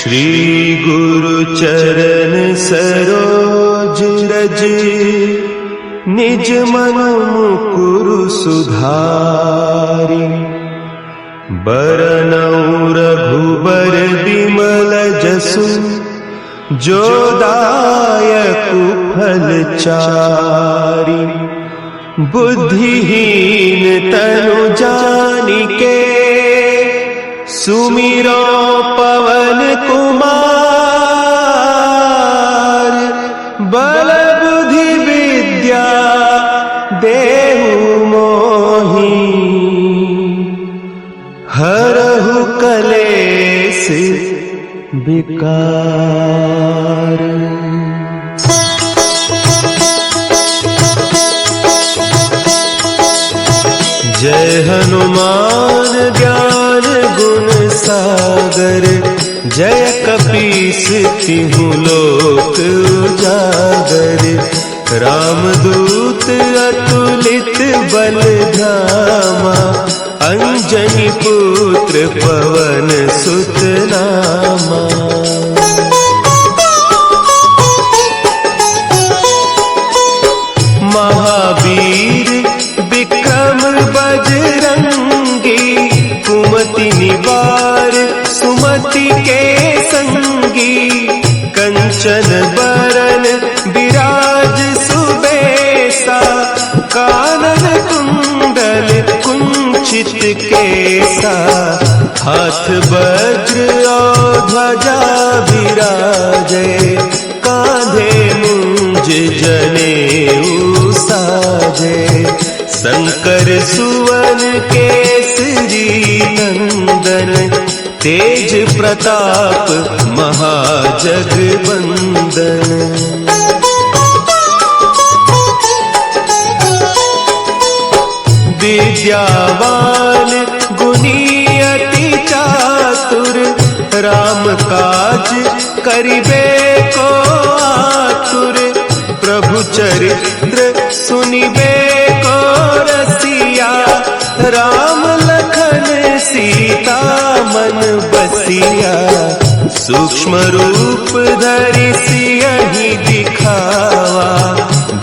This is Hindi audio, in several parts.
श्री गुरु चरण सरोज रज, निज मन मुकुरु सुधारि। बरनउँ रघुबर बिमल जसु, जो दायकु फल चारि। बुद्धिहीन तनु जानिके, सुमिरो पवन कुमार। बल बुद्धि विद्या देहु मोहि, हरहु कलेस विकार। जय हनुमान ज्ञान गुण सागर, जय कपीस तिहु लोक उजागर। रामदूत अतुलित बल धामा, अंजनी पुत्र पवन सुत नामा। महावीर विक्रम बजरंगी, कुमति निवार सुमति के संगी। कंचन बरन विराज सुबेसा, कानन कुंडल कुंचित केसा। हाथ वज्र और ध्वजा विराजे, कांधे मुंज जनेऊ साजे। शंकर सुवन केसरी नंदन, तेज प्रताप महाजगवंदन। विद्यावान गुणी अति चातुर, राम काज करिबे को आतुर। प्रभु चरित्र सुनिबे को रसिया, राम लखन सीता मन बसिया। सूक्ष्म रूप धरि सियहि दिखावा,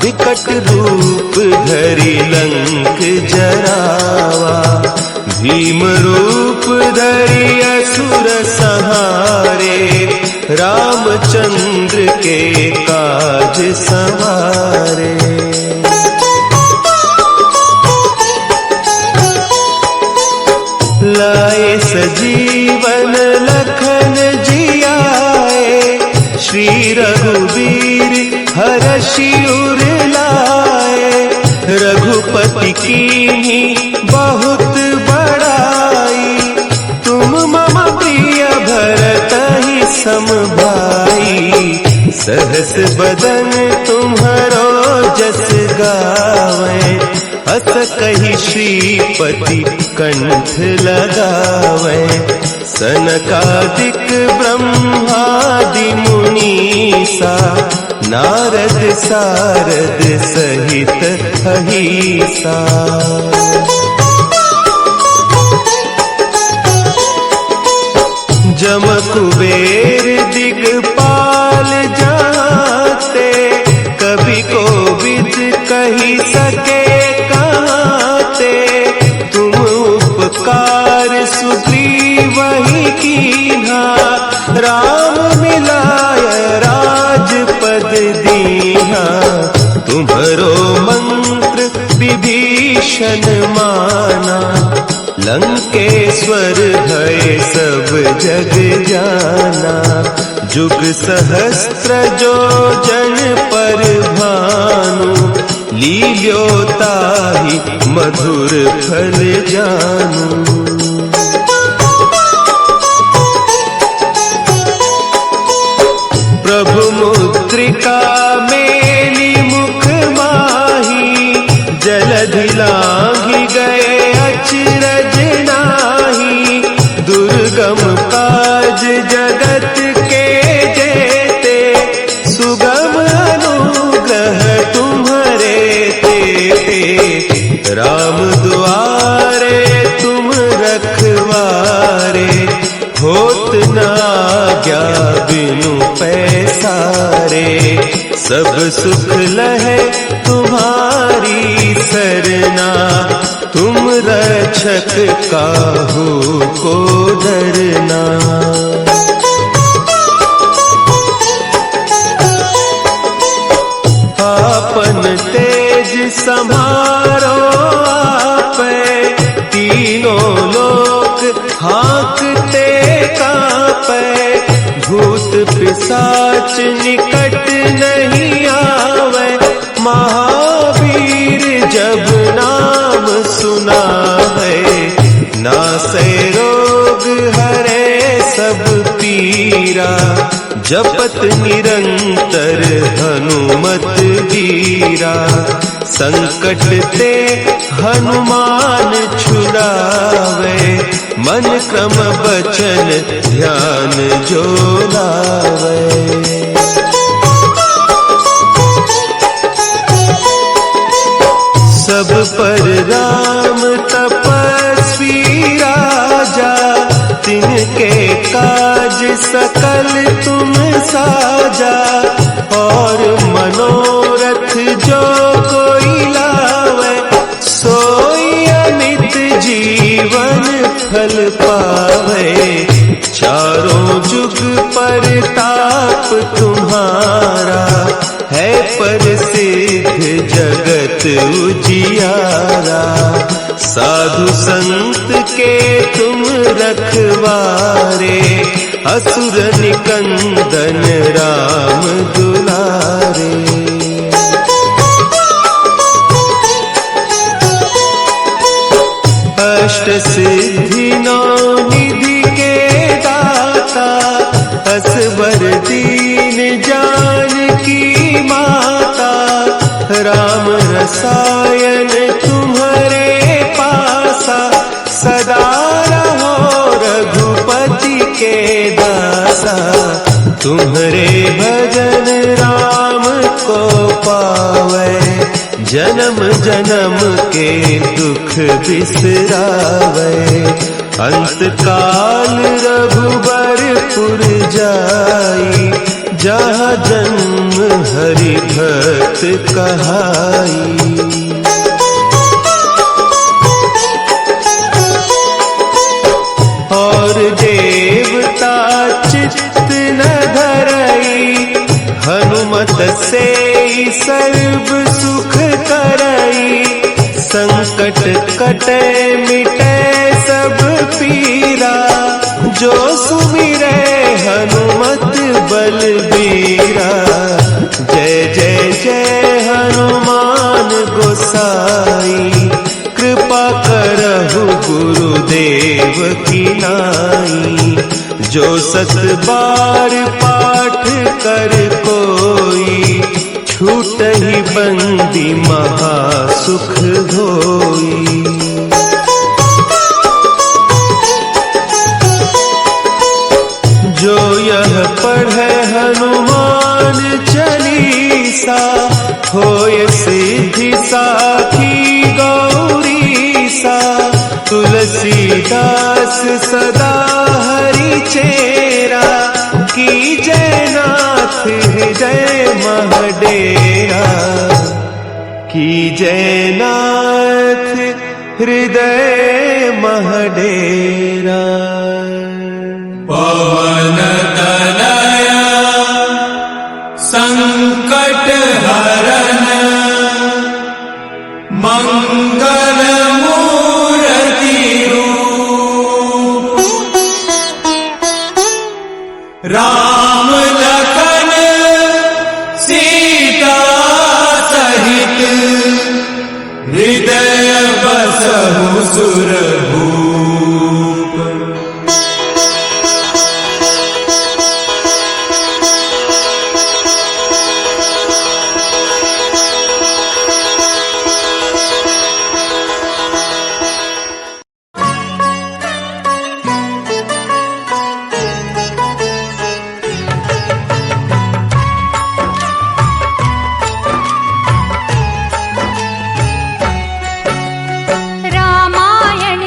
विकट रूप धरि लंक जरावा। भीम रूप धरि असुर संहारे, रामचंद्र के काज सवारे। लाए सजीवन लखन जियाए, श्री रघुवीर हरषि उर लाए। रघुपति कीन्ही बहुत बड़ाई, तुम मम प्रिय भरतहि सम भाई। सहस बदन तुम्हरो जस गावें, अस कहि श्रीपति कंठ लगावें। सनकादिक ब्रह्मादि मुनीसा, नारद सारद सहित अहीसा। जम कुबेर दिगपाल जाते, कभी कोविद कही सके कहते। तुम उपकार सुग्रीवहि कीन्हा, राम मिलाय राजपद दीन्हा। तुम्हरो मंत्र विभीषण माना, लंकेश्वर भय सब जग जाना। जुग सहस्त्र जो जन पर भानु, लील्योताहि मधुर फल जानू। प्रभु मुद्रिका मेली मुख माही, जलधि लांघि गए अचरज नाही। दुर्गम काज जगत के जेते, सुगम अनुग्रह तुम्हरे तेते। राम दुआरे तुम रखवारे, होत न आज्ञा बिनु पैसारे, सब सुख लहे तुम्हारी सरना, तुम रक्षक काहू को डरना। आपन तेज समारो आपे, तीनों लोक हाँकते कांपे, भूत पिशाच निकट नहीं आवे, महावीर जब नाम सुनावे, नासे रोग हरे सब पीरा, जपत निरंतर हनुमत वीरा, संकट ते हनुमान छुड़ावे, मन क्रम बचन ध्यान जो लावे। सब पर राम तपस्वी राजा, तिनके काज सकल तुम साजा, और मनोरथ जो कोई लावे, सोई अमित जीवन फल पावे, चारों जुग परताप तुम्हारा, है प्रसिद्ध जगत उजियारा, साधु संत के तुम रखवारे, असुर निकंदन राम दुलारे। अष्ट सिद्धि नौ निधि के दाता, असवर दीन जानकी माता, राम रसायन तुम्हारे पासा, सदा रहो रघुपति के दासा, तुम्हारे भजन राम को पावे, जन्म जन्म के दुख बिसरावे, अंत काल रघुबरपुर जाई, जहाँ जन्म हरि भक्त कहाई। और देवता चित्त न धरई, हनुमत से सर्व सुख करई, संकट कटे मिटे सब पीरा, जो सुमिरे हनुमत बलबीरा, जय जय जय हनुमान गोसाई, कृपा करहु गुरुदेव की नाई, जो सत बार पाठ कर कोई, छूटहि बंदी महासुख होई। जो यह पढ़े हनुमान चालीसा, होय सिद्धि साखी गौरीसा, तुलसीदास सदा हरि चेरा, की जयनाथ हृदय महडेरा, की जयनाथ हृदय महडेरा। पवन तनया संकट हरन, मंगल मूर्ति रूप, राम लखन सीता सहित, हृदय बसहु सुरभूप। रामायण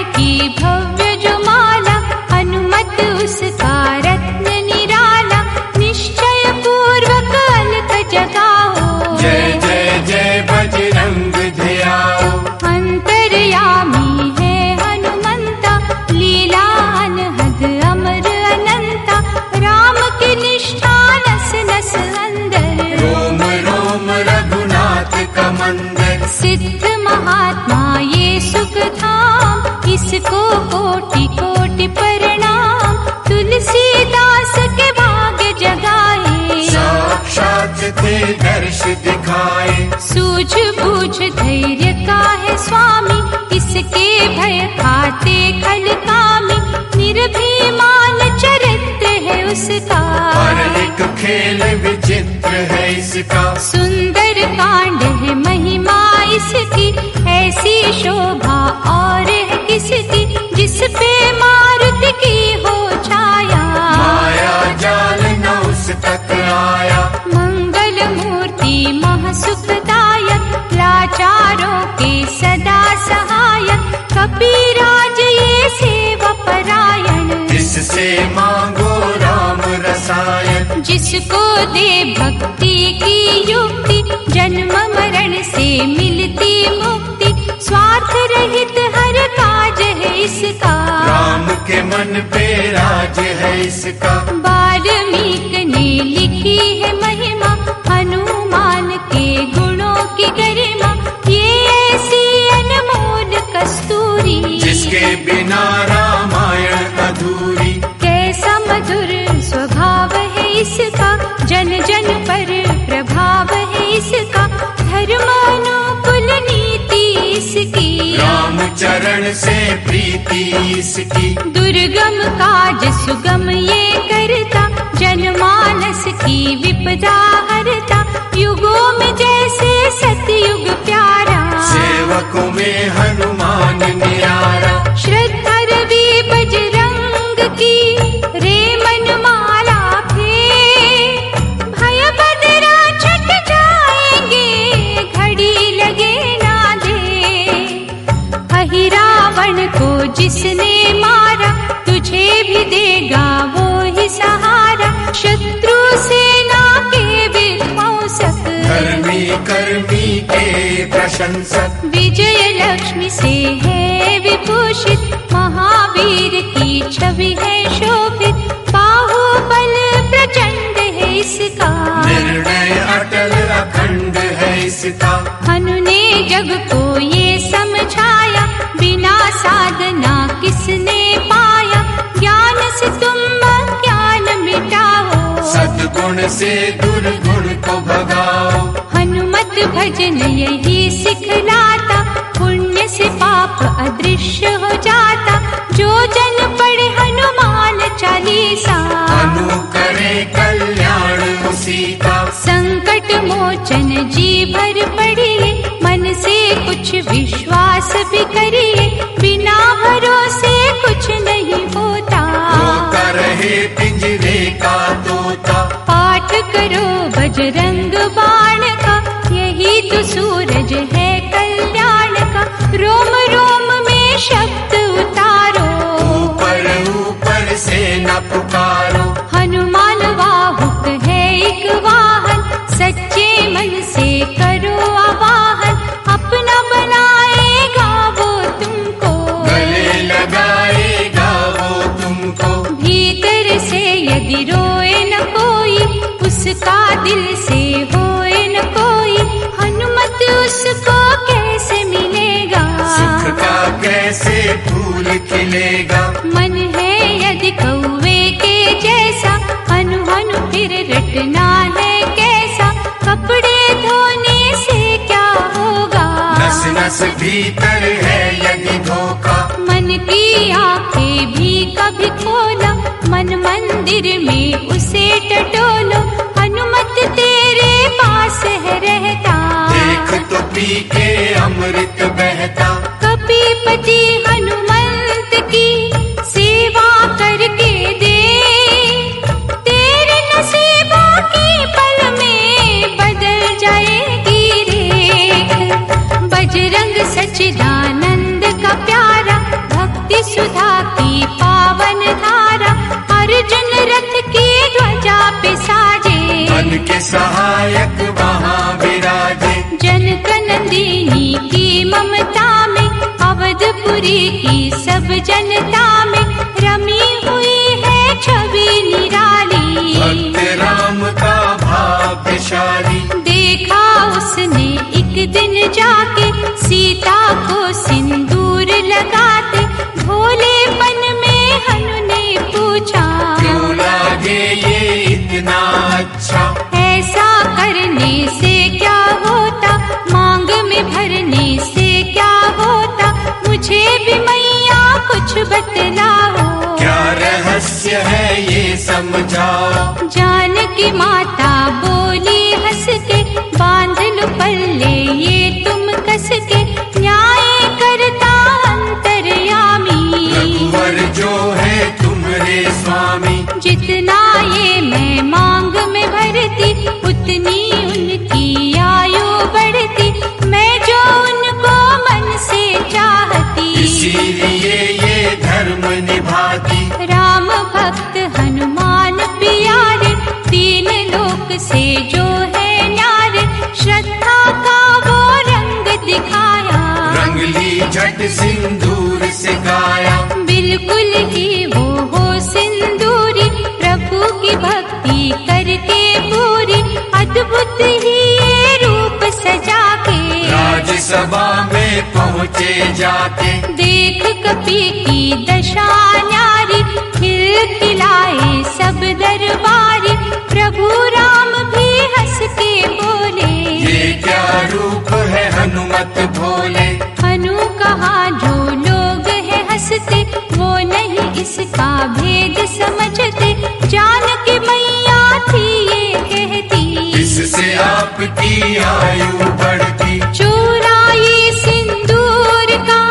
थे दर्श दिखाए। सूझबूझ धैर्य का है स्वामी, इसके भय खाते खल कामी। निर्भीमान चरित्र है उसका, और एक खेल विचित्र है इसका। सुंदर कांड है महिमा इसकी, ऐसी शोभा और है किसकी। जिस पे मारुति की हो छाया, माया जाल न उस तक आया। मंगल मूर्ति महासुखदायक, लाचारों के सदा सहायक। कपिराज ये सेवा परायण, इससे मांगो राम रसायन। जिसको दे भक्ति की युक्ति, जन्म मरण से मिलती मुक्ति। स्वार्थ रहित हर काज है इसका, राम के मन पे राज है इसका। वाल्मीकि ने लिखी है महिमा, हनुमान के गुणों की गरिमा। ये ऐसी अनमोल कस्तूरी, जिसके बिना रामायण अधूरी। कैसा मधुर स्वभाव है इसका, जन जन पर प्रभाव है इसका। धर्मानुकूल नीति इसकी, राम चरण से प्रीति इसकी। दुर्गम काज सुगम ये करता, जनमानस की विपदा हरता। युगों में जैसे सतयुग प्यारा, सेवकों में हनुमान निरारा। श्रद्धा रवि बजरंग की, रे मन माला फे। भय बदरा छट जाएंगे, घड़ी लगे ना दे। अहि रावण को जिसने मारा, तुझे भी देगा वो ही सहारा। शत्रु सेना के विध्वंसक, धर्मी कर्मी के प्रशंसक। विजय लक्ष्मी से है विभूषित, महावीर की छवि है शोभित। बाहुबल प्रचंड है इसका, निर्णय अटल अखंड है इसका। हनु ने जग को ये समझाया, बिना साधना किसने पाया। ज्ञान से तुम अज्ञान मिटाओ, सद्गुण से दुर्गुण को भगाओ। हनुमत भजन यही सिखलाता, पुण्य से पाप अदृश्य हो जाता। जो जन पढ़े हनुमान चालीसा, अनु करे कल्याण उसी का। संकट मोचन जी भर पढ़िए, मन से कुछ विश्वास भी करिए। बिना भरोसे कुछ नहीं होता, रोता रहे पिंजरे का तोता। पाठ करो बजरंग बाण का, यही तो सूरज है कल्याण का। रोम रोम में शब्द उतारो, ऊपर ऊपर से न पुकारो। हनुमान वाहुक है एक वाहन, सच्चे मन से करो आवाहन। अपना बनाएगा वो तुमको, गले लगाएगा वो तुमको। भीतर से यदि रोए न कोई, उसका दिल से होए न कोई। हनुमत उसको कैसे मिलेगा, सुख का कैसे फूल खिलेगा। मन है यदि कौवे के जैसा, हनु हनु फिर रटना है कैसा। कपड़े धोने से क्या होगा, नस नस भीतर है यदि धोखा। मन की आंखें भी कभी खोला, मन मंदिर में उसे टटोलो। हनुमत तेरे पास है रहता, देख तो पी के अमृत बहता। कपीपति हनुमंत की सेवा करके दे, तेरे नसीबों की पल में बदल जाएगी रेख। बजरंग सच्चिदानंद का प्यारा, भक्ति सुधा की पावन धारा। अर्जुन रथ की ध्वजा पे साजे, मन के सहायक वहाँ विराजे। जनक नंदिनी की ममता में, अवधपुरी की सब जनता में। रमी हुई है छवि निराली, भक्त राम का भाग्यशाली। देखा उसने एक दिन जाके, सीता को सिंदूर लगाते। भोलेपन में हनु ने पूछा, क्यों लागे ये इतना अच्छा। ऐसा कर मांगने से क्या होता, मांग में भरने से क्या होता, मुझे भी मैया कुछ बतलाओ। क्या रहस्य है ये समझाओ। जानकी माता बोली हंस के, बांध लो पल्ले ये तुम कस के, न्याय करता अंतर्यामी। रघुवर जो है तुम्हारे स्वामी, जितना ये मैं मांग में भरती, उतनी उनकी आयु बढ़ती, मैं जो उनको मन से चाहती, इसीलिए ये धर्म निभाती। राम भक्त हनुमान प्यारे, तीन लोक से जो है न्यारे, श्रद्धा का वो रंग दिखाया, रंगली झट सिंदूर से गाया। बिल्कुल ही वो हो सिंदूरी, प्रभु की भक्ति करके पूरी, अद्भुत ही ये रूप सजा के, राज्यसभा में पहुँचे जाके। देख कपि की दशा न्यारी, खिलखिलाए सब दरबारी, प्रभु राम भी हंस के बोले, ये क्या रूप है हनुमत भोले। हनु कहा जो लोग है हंसते, वो नहीं इसका भेद समझते, जानकी मैया थी ये कहती, इससे आपकी आयु बढ़ती। चोराई सिंदूर का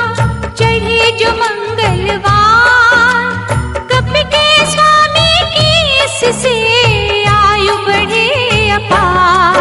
चढ़े जो मंगलवार, कपि के स्वामी की इससे आयु बढ़े अपार।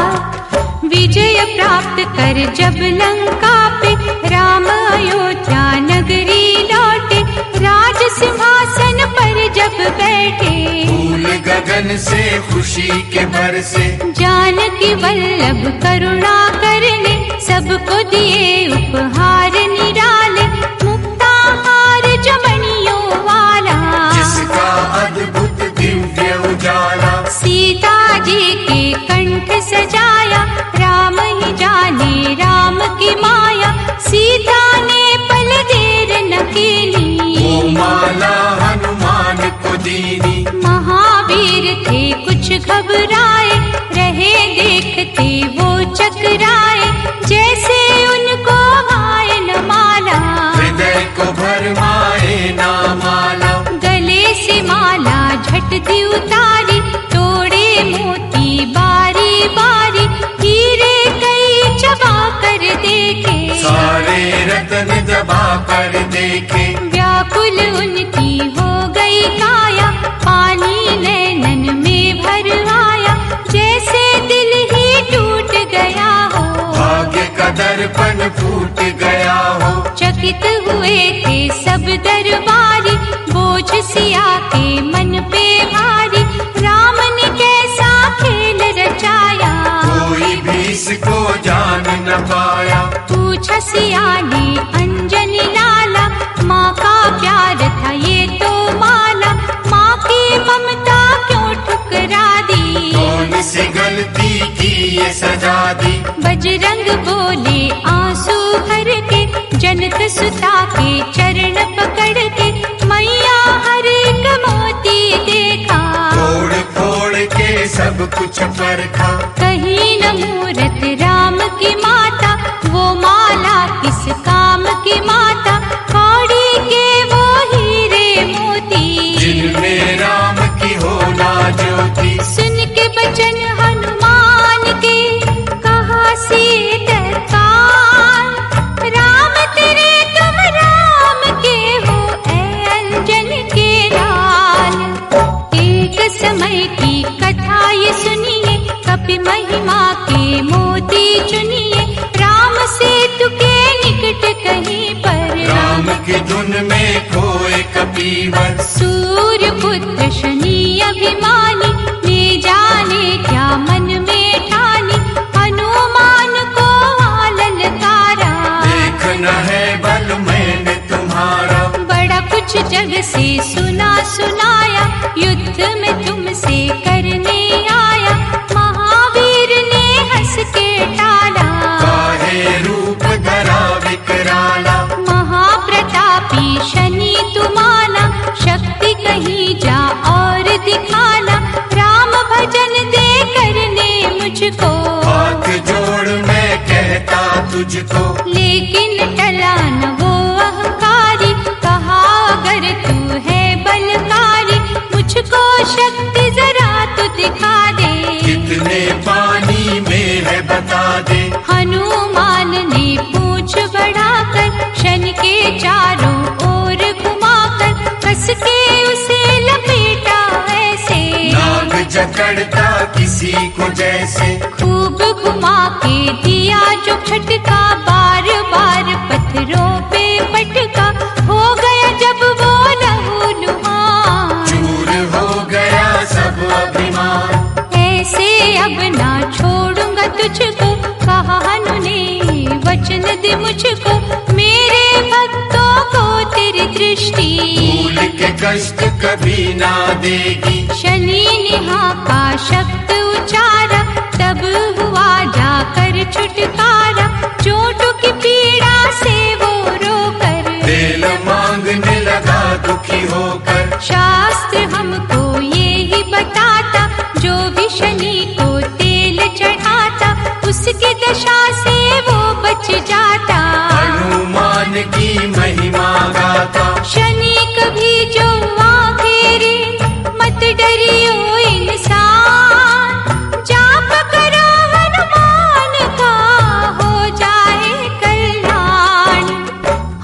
विजय प्राप्त कर जब लंका पे, राम अयोध्या नगरी लौटे, राज सिंहासन पर जब बैठे, फूल गगन से खुशी के बरसे। जानकी वल्लभ करुणा करने, सबको दिए उपहार निराले, मुक्ताहार जमनियों वाला, जिसका अद्भुत दिव्य उजाला। सीता जी के कंठ सजाया, राम ही जाने राम की माया, सीता ने पल देर न केली, वो माला हनुमान को दीनी। महावीर थे कुछ घबराए, रहे देखते वो चकराए, जैसे उनको भाए न माला, हृदय को भरमाए ना माला। गले से माला झट दी उतारी, तोड़े मोती बारी बारी, हीरे कई चबा कर देखे, सारे रत्न दबा कर देखे। व्याकुल उनकी हो गई काया, पानी नैनन में भर आया, जैसे दिल ही टूट गया हो, भाग्य का दर्पण फूट गया हो। चकित हुए थे सब दरबारी, बोझ सिया के मन पे भारी, राम ने कैसा खेल रचाया, कोई भी इसको जान न पाया। पूछा सिया ने अंजनी लाला, माँ का प्यार था ये तो माला, माँ की ममता क्यों ठुकरा दी, कौन सी गलती की ये सजा दी। बजरंग बोले आंसू भर के, जनक सुता के चरण पकड़ के, मैया हर एक मोती देखा, फोड़ फोड़ के सब कुछ परखा। कहीं न मूरत राम की माता, वो माला किस काम की माता, कौड़ी के वो हीरे मोती, जिनमें राम की होला ज्योति। सुन के बचन हनुमान के, कहा सीता काल, राम तेरे तुम राम के हो, ऐ अंजन के लाल। एक समय की कथा ये सुनिए, कपि महिमा के मोती चुनिए, राम सेतु के निकट कहीं पर, राम की धुन में खोए कपीवर। सूर्य पुत्र शनि अभिमानी, ने जाने क्या मन में ठानी, हनुमान को ललकारा, देखना है बल मैंने तुम्हारा। बड़ा कुछ जग से सुना सुनाया, युद्ध में तुमसे करने आया, महावीर ने हंस के टाला, काहे रूप धरा विकराला। महाप्रतापी शनि तुम्हारा, शक्ति कहीं जा और दिखाना, राम भजन दे करने मुझको, शक्ति जरा तू दिखा दे, कितने पानी में है बता दे। हनुमान ने पूंछ बढ़ाकर शनि के चारों ओर घुमाकर कस के उसे लपेटा ऐसे, नाग जकड़ता किसी को जैसे। खूब घुमा के दिया जो झटका, बार बार पत्थरों पे पटका, हो गया जब वो लहूलुहान, चूर हो गया सब अभिमान। ऐसे अब ना छोड़ूंगा तुझको, कहा हनु ने वचन दे मुझको, मेरे भक्तों को तेरी दृष्टि भूल के कष्ट कभी ना देगी। शनि ने हाका शब्द उचारा, तब हुआ जाकर छुटकारा, चोटों की पीड़ा से वो रोकर तेल मांगने लगा दुखी होकर। शास्त्र हमको ये ही बताता, जो भी शनि को तेल चढ़ाता उसकी दशा से वो बच जाता। हनुमान की महिमा गाता, शनि कभी जो आखिरी मत डरियो इंसान, जाप करो हनुमान का हो जाए कल्याण।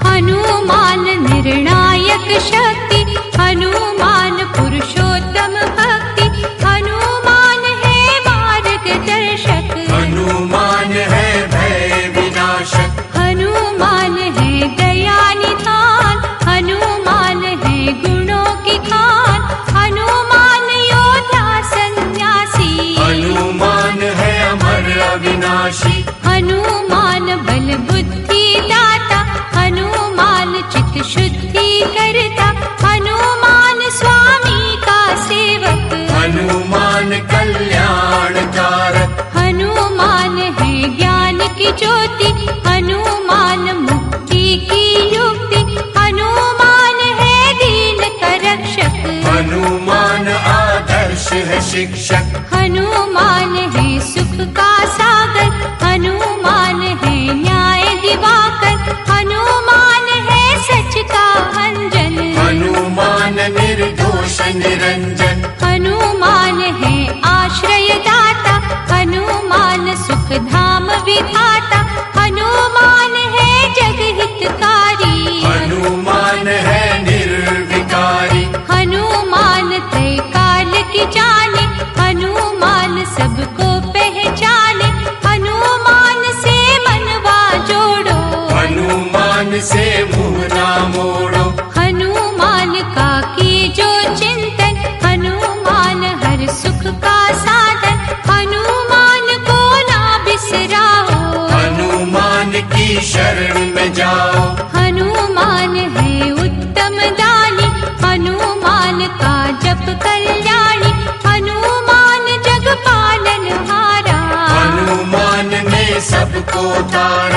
हनुमान निर्णायक शक्ति, हनुमान पुरुषोत्तम भक्ति, हनुमान है मार्गदर्शक, हनुमान है भय विनाशक। हनुमान है दया निधान, हनुमान है गुणों की खान, हनुमान योद्धा सन्यासी, हनुमान है अमर अविनाशी। हनुमान बल बुद्धि दाता, हनुमान चित्त शुद्धि करता, हनुमान स्वामी का सेवक, हनुमान कल्याण कारक। हनुमान है ज्ञान की ज्योति, हनुमान मुक्ति की युक्ति, हनुमान है दीन का रक्षक, हनुमान आदर्श है शिक्षक। हनुमान है सुख का सागर, हनुमान है न्याय दिवाकर, हनुमान है सच का अंजन, हनुमान निर्दोष निरंजन। हनुमान है आश्रय दाता, हनुमान सुख धाम विधाता, हनुमान है जग हितकारी, हनुमान है निर्विकारी। हनुमान त्रय काल की जाने, हनुमान सबको पहचाने, हनुमान से मनवा जोड़ो, हनुमान से मुँह ना मोड़ो। हनुमान का कीजो चिंतन, हनुमान हर सुख का साधन, हनुमान को ना बिसराओ, हनुमान की शरण में जाओ। हनुमान है उत्तम दानी, हनुमान का जप कल्याणी, हनुमान जग पालन हारा, हनुमान ने सबको तारा।